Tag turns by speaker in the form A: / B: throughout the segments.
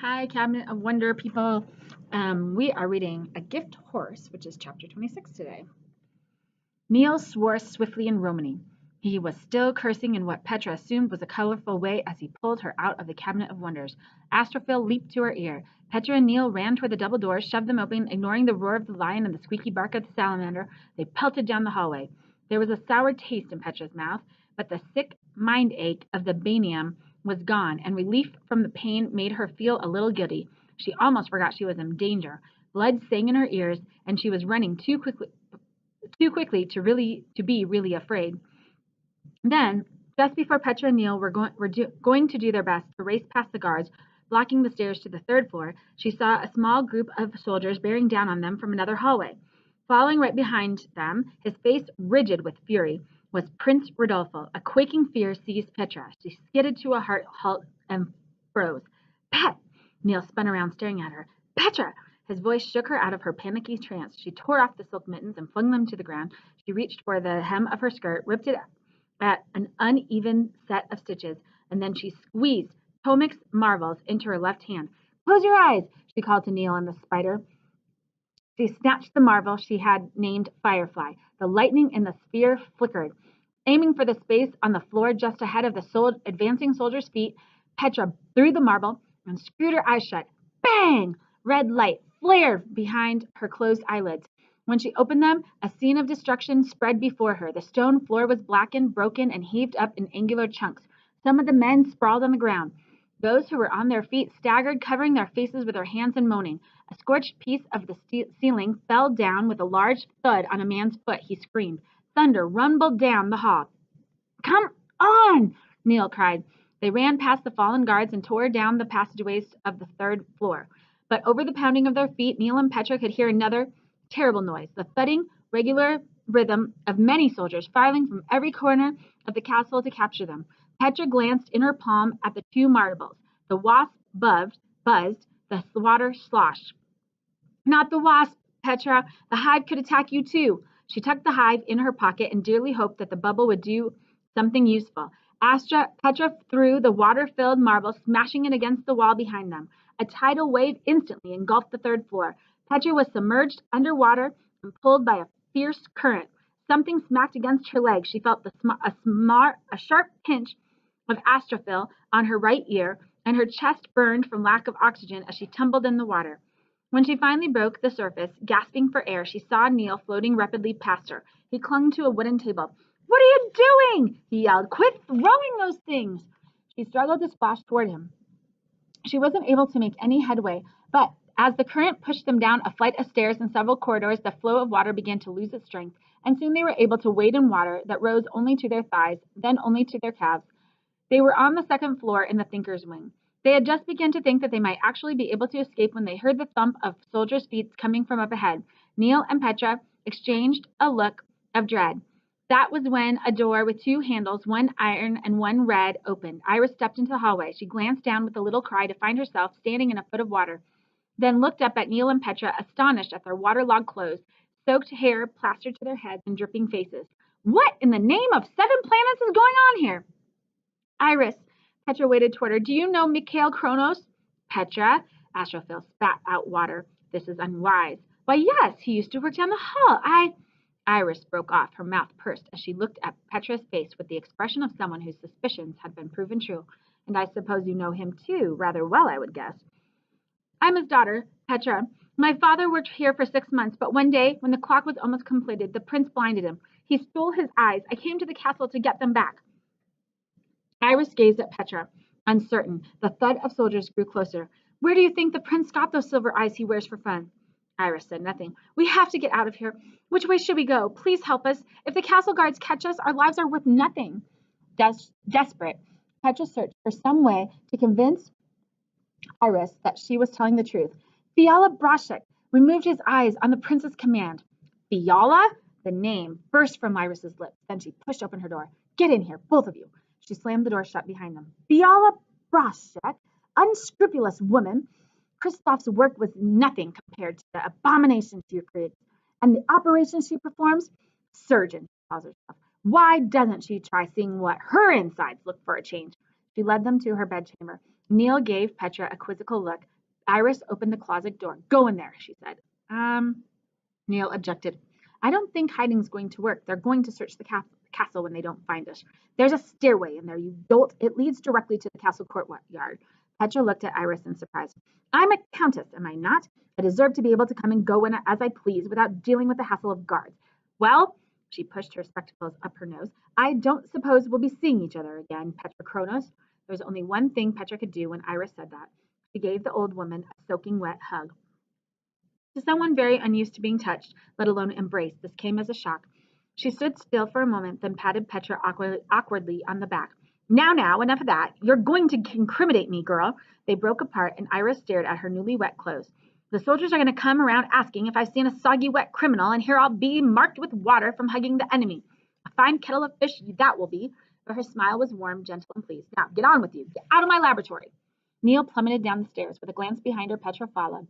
A: Hi, Cabinet of Wonder people. We are reading A Gift Horse, which is chapter 26 today. Neil swore swiftly in Romany. He was still cursing in what Petra assumed was a colorful way as he pulled her out of the Cabinet of Wonders. Astrophil leaped to her ear. Petra and Neil ran toward the double doors, shoved them open, ignoring the roar of the lion and the squeaky bark of the salamander. They pelted down the hallway. There was a sour taste in Petra's mouth, but the sick mind ache of the banium was gone, and relief from the pain made her feel a little giddy. She almost forgot she was in danger. Blood sang in her ears, and she was running too quickly to be really afraid. Then, just before Petra and Neil were going to do their best to race past the guards, blocking the stairs to the third floor, she saw a small group of soldiers bearing down on them from another hallway. Following right behind them, his face rigid with fury, was Prince Rodolfo. A quaking fear seized Petra. She skidded to a halt and froze. Pet! Neil spun around, staring at her. Petra! His voice shook her out of her panicky trance. She tore off the silk mittens and flung them to the ground. She reached for the hem of her skirt, ripped it at an uneven set of stitches, and then she squeezed Tomic's marvels into her left hand. Close your eyes, she called to Neil and the spider. She snatched the marvel she had named Firefly. The lightning in the sphere flickered. Aiming for the space on the floor just ahead of the advancing soldier's feet, Petra threw the marble and screwed her eyes shut. Bang! Red light flared behind her closed eyelids. When she opened them, a scene of destruction spread before her. The stone floor was blackened, broken, and heaved up in angular chunks. Some of the men sprawled on the ground. Those who were on their feet staggered, covering their faces with their hands and moaning. A scorched piece of the ceiling fell down with a large thud on a man's foot. He screamed. Thunder rumbled down the hall. Come on! Neil cried. They ran past the fallen guards and tore down the passageways of the third floor. But over the pounding of their feet, Neil and Petra could hear another terrible noise, the thudding, regular rhythm of many soldiers filing from every corner of the castle to capture them. Petra glanced in her palm at the two marbles. The wasp buzzed, the water sloshed. Not the wasp, Petra. The hive could attack you too. She tucked the hive in her pocket and dearly hoped that the bubble would do something useful. Petra threw the water-filled marble, smashing it against the wall behind them. A tidal wave instantly engulfed the third floor. Petra was submerged underwater and pulled by a fierce current. Something smacked against her leg. She felt a sharp pinch of astrophil on her right ear, and her chest burned from lack of oxygen as she tumbled in the water. When she finally broke the surface, gasping for air, she saw Neil floating rapidly past her. He clung to a wooden table. What are you doing? He yelled. Quit throwing those things. She struggled to splash toward him. She wasn't able to make any headway, but as the current pushed them down a flight of stairs and several corridors, the flow of water began to lose its strength, and soon they were able to wade in water that rose only to their thighs, then only to their calves. They were on the second floor in the Thinker's Wing. They had just begun to think that they might actually be able to escape when they heard the thump of soldiers' feet coming from up ahead. Neil and Petra exchanged a look of dread. That was when a door with two handles, one iron and one red, opened. Iris stepped into the hallway. She glanced down with a little cry to find herself standing in a foot of water, then looked up at Neil and Petra, astonished at their waterlogged clothes, soaked hair plastered to their heads, and dripping faces. What in the name of 7 planets is going on here? Iris, Petra waded toward her. Do you know Mikhail Kronos? Petra, Astrophil spat out water. This is unwise. Why, yes, he used to work down the hall. Iris broke off. Her mouth pursed as she looked at Petra's face with the expression of someone whose suspicions had been proven true. And I suppose you know him too, rather well, I would guess. I'm his daughter, Petra. My father worked here for 6 months, but one day, when the clock was almost completed, the prince blinded him. He stole his eyes. I came to the castle to get them back. Iris gazed at Petra, uncertain. The thud of soldiers grew closer. Where do you think the prince got those silver eyes he wears for fun? Iris said nothing. We have to get out of here. Which way should we go? Please help us. If the castle guards catch us, our lives are worth nothing. Desperate, Petra searched for some way to convince Iris that she was telling the truth. Fiala Brashek removed his eyes on the prince's command. Fiala? The name burst from Iris's lips. Then she pushed open her door. Get in here, both of you. She slammed the door shut behind them. Fiala Brashek, unscrupulous woman. Kristoff's work was nothing compared to the abomination she created. And the operation she performs? Surgeon, she calls herself. Why doesn't she try seeing what her insides look for a change? She led them to her bedchamber. Neil gave Petra a quizzical look. Iris opened the closet door. Go in there, she said. Neil objected. I don't think hiding's going to work. They're going to search the castle when they don't find us. There's a stairway in there, you dolt. It leads directly to the castle courtyard. Petra looked at Iris in surprise. I'm a countess, am I not? I deserve to be able to come and go in as I please without dealing with the hassle of guards. Well, she pushed her spectacles up her nose. I don't suppose we'll be seeing each other again, Petra Kronos. There was only one thing Petra could do when Iris said that. She gave the old woman a soaking wet hug. To someone very unused to being touched, let alone embraced, this came as a shock. She stood still for a moment, then patted Petra awkwardly on the back. Now, enough of that. You're going to incriminate me, girl. They broke apart, and Iris stared at her newly wet clothes. The soldiers are going to come around asking if I've seen a soggy, wet criminal, and here I'll be marked with water from hugging the enemy. A fine kettle of fish that will be. But her smile was warm, gentle, and pleased. Now, get on with you. Get out of my laboratory. Neil plummeted down the stairs. With a glance behind her, Petra followed.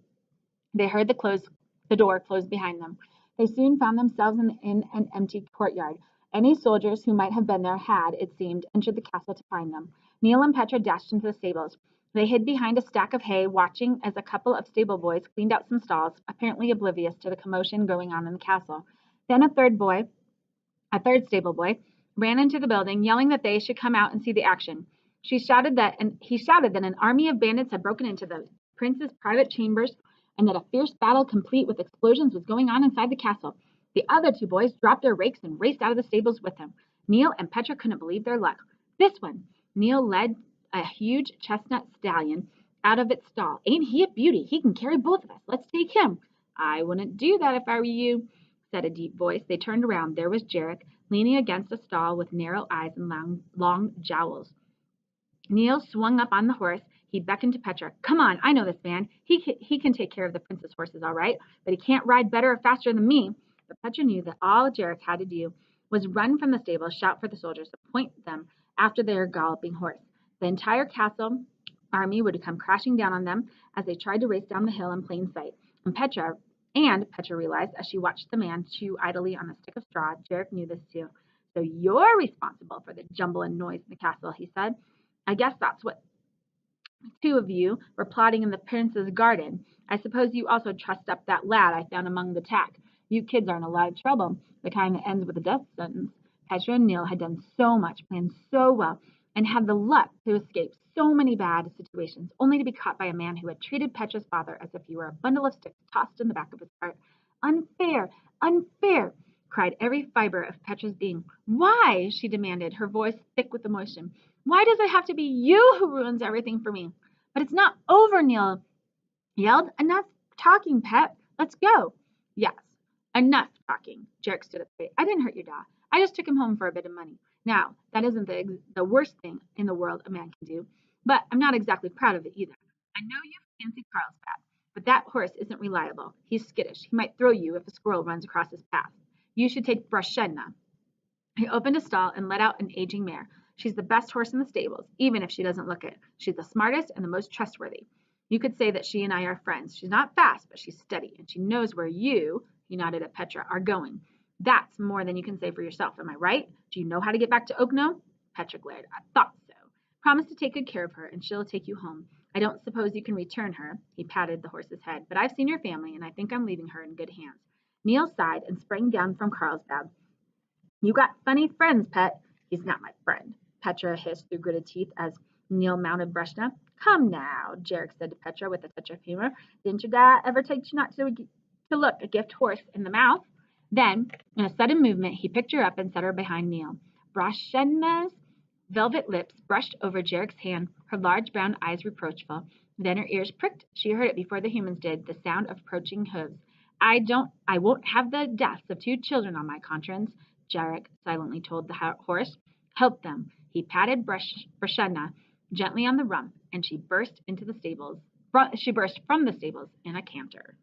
A: They heard the door close behind them. They soon found themselves in an empty courtyard. Any soldiers who might have been there had, it seemed, entered the castle to find them. Neil and Petra dashed into the stables. They hid behind a stack of hay, watching as a couple of stable boys cleaned out some stalls, apparently oblivious to the commotion going on in the castle. Then a third stable boy, ran into the building, yelling that they should come out and see the action. He shouted that an army of bandits had broken into the prince's private chambers and that a fierce battle complete with explosions was going on inside the castle. The other two boys dropped their rakes and raced out of the stables with him. Neil and Petra couldn't believe their luck. This one. Neil led a huge chestnut stallion out of its stall. Ain't he a beauty? He can carry both of us. Let's take him. I wouldn't do that if I were you, said a deep voice. They turned around. There was Jarek, leaning against a stall with narrow eyes and long jowls. Neil swung up on the horse. He beckoned to Petra. Come on, I know this man. He can take care of the prince's horses all right, but he can't ride better or faster than me. But Petra knew that all Jarek had to do was run from the stable, shout for the soldiers, to point them after their galloping horse. The entire castle army would come crashing down on them as they tried to race down the hill in plain sight. And Petra realized as she watched the man chew idly on a stick of straw, Jarek knew this too. So you're responsible for the jumble and noise in the castle, he said. I guess that's what two of you were plotting in the prince's garden. I suppose you also trussed up that lad I found among the tack. You kids are in a lot of trouble, the kind that ends with a death sentence. Petra and Neil had done so much, planned so well, and had the luck to escape so many bad situations, only to be caught by a man who had treated Petra's father as if he were a bundle of sticks tossed in the back of his cart. Unfair, unfair, cried every fiber of Petra's being. Why? She demanded, her voice thick with emotion. Why does it have to be you who ruins everything for me? But it's not over, Neil yelled. Enough talking, Pet. Let's go. Yes, enough talking. Jarek stood up straight. I didn't hurt your dad. I just took him home for a bit of money. Now, that isn't the worst thing in the world a man can do, but I'm not exactly proud of it either. I know you fancy Carlsbad, but that horse isn't reliable. He's skittish. He might throw you if a squirrel runs across his path. You should take Brashedna. He opened a stall and let out an aging mare. She's the best horse in the stables, even if she doesn't look it. She's the smartest and the most trustworthy. You could say that she and I are friends. She's not fast, but she's steady, and she knows where you, he nodded at Petra, are going. That's more than you can say for yourself, am I right? Do you know how to get back to Okno? Petra glared. I thought so. Promise to take good care of her, and she'll take you home. I don't suppose you can return her. He patted the horse's head, but I've seen your family, and I think I'm leaving her in good hands. Neil sighed and sprang down from Carlsbad. You got funny friends, Pet. He's not my friend, Petra hissed through gritted teeth as Neil mounted Breshna. Come now, Jarek said to Petra with a touch of humor. Didn't your dad ever teach you not to look a gift horse in the mouth? Then, in a sudden movement, he picked her up and set her behind Neil. Brashedna's velvet lips brushed over Jarek's hand, her large brown eyes reproachful. Then her ears pricked. She heard it before the humans did, the sound of approaching hooves. I won't have the deaths of 2 children on my conscience, Jarek silently told the horse. Help them. He patted Brashedna gently on the rump, and she burst from the stables in a canter.